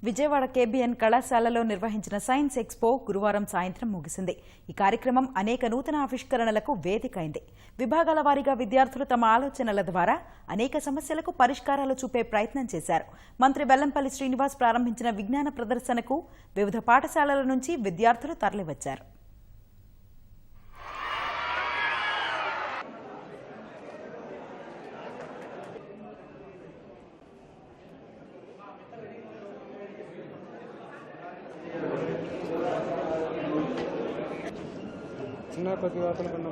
Vijayawada KBN కళాశాలలో నిర్వహించిన science expo గురువారం సాయంత్రం ముగిసింది. ఈ కార్యక్రమం అనేక నూతన ఆవిష్కరణలకు వేదిక అయింది. విభాగాల వారీగా విద్యార్థులు తమ ఆలోచనల ద్వారా అనేక సమస్యలకు పరిష్కారాలు చూపే ప్రయత్నం చేశారు. మంత్రి వెల్లంపల్లి శ్రీనివాస్ ప్రారంభించిన విజ్ఞాన ప్రదర్శనకు వివిధ పాఠశాలల నుంచి విద్యార్థులు తరలివచ్చారు. చిన్న కొద్ది వార్తలు కన్నా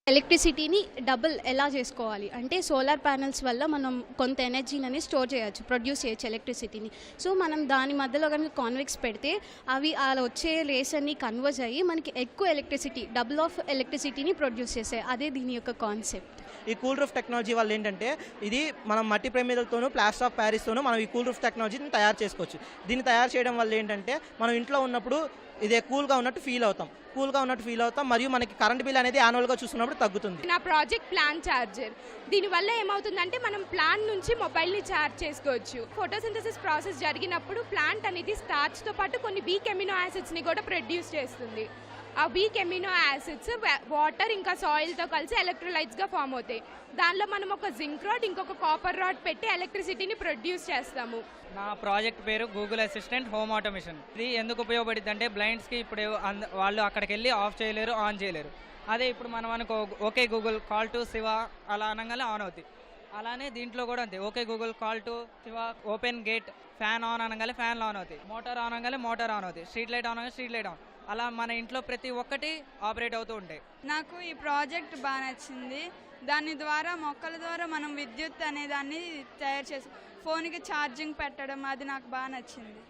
ఎలక్ట్రిసిటీని డబుల్ ఎలా చేసుకోవాలి అంటే సోలార్ ప్యానెల్స్ వల్ల మనం కొంత ఎనర్జీని స్టోర్ చేయొచ్చు, ప్రొడ్యూస్ చేయొచ్చు ఎలక్ట్రిసిటీని. సో మనం దాని మధ్యలో కనుక కాన్వెక్స్ పెడితే అవి అలా వచ్చే రేస్ అన్ని కన్వర్జ్ అయ్యి మనకి ఎక్కువ ఎలక్ట్రిసిటీ, డబుల్ ఆఫ్ ఎలక్ట్రిసిటీని ప్రొడ్యూస్ చేస్తాయి. అదే దీని యొక్క కాన్సెప్ట్. ఈ కూల్ రూఫ్ టెక్నాలజీ వల్ల ఏంటంటే ఇది మనం మట్టి ప్రమిదలతోనూ ప్లాస్టర్ ఆఫ్ ప్యారిస్తోనూ మనం ఈ కూల్ రూఫ్ టెక్నాలజీని తయారు చేసుకోవచ్చు. దీన్ని తయారు చేయడం వల్ల ఏంటంటే మనం ఇంట్లో ఉన్నప్పుడు ఇదే కూల్గా ఉన్నట్టు ఫీల్ అవుతాం మరియు మనకి కరెంట్ బిల్ అనేది యాన్యువల్గా చూసుకున్నప్పుడు తగ్గుతుంది. నా ప్రాజెక్ట్ ప్లాంట్ ఛార్జర్, దీనివల్ల ఏమవుతుందంటే మనం ప్లాంట్ నుంచి మొబైల్ని ఛార్జ్ చేసుకోవచ్చు. ఫోటోసింథసిస్ ప్రాసెస్ జరిగినప్పుడు ప్లాంట్ అనేది స్టార్చ్తో పాటు కొన్ని వీక్ ఎమినో యాసిడ్స్ని కూడా ప్రొడ్యూస్ చేస్తుంది. ఆ వీక్ ఎమినో యాసిడ్స్ వాటర్ ఇంకా సాయిల్తో కలిసి ఎలక్ట్రోలైట్స్గా ఫామ్ అవుతాయి. దానిలో మనం ఒక జింక్ రాడ్ ఇంకొక కాపర్ రాడ్ పెట్టి ఎలక్ట్రిసిటీని ప్రొడ్యూస్ చేస్తాము. నా ప్రాజెక్ట్ పేరు గూగుల్ అసిస్టెంట్ హోమ్ ఆటోమేషన్. ఇది ఎందుకు ఉపయోగపడుతుంది అంటే బ్లైండ్స్కి ఇప్పుడు వాళ్ళు అక్కడికి వెళ్ళి ఆఫ్ చేయలేరు, ఆన్ చేయలేరు. అదే ఇప్పుడు మనం అనుకో okay Google call to Shiva అలా అనగానే ఆన్ అవుతుంది. అలానే దీంట్లో కూడా అంతే, okay Google call to Shiva open gate, fan on అనగానే ఫ్యాన్లు ఆన్ అవుతాయి, మోటార్ ఆన్ అనగానే మోటార్ ఆన్ అవుతాయి, స్ట్రీట్ లైట్ ఆన్ అనగానే స్ట్రీట్ లైట్ ఆన్. అలా మన ఇంట్లో ప్రతి ఒక్కటి ఆపరేట్ అవుతూ ఉంటాయి. నాకు ఈ ప్రాజెక్ట్ బాగా నచ్చింది. దాని ద్వారా మొక్కల ద్వారా మనం విద్యుత్ అనే దాన్ని తయారు చేసి ఫోన్కి ఛార్జింగ్ పెట్టడం, అది నాకు బాగా నచ్చింది.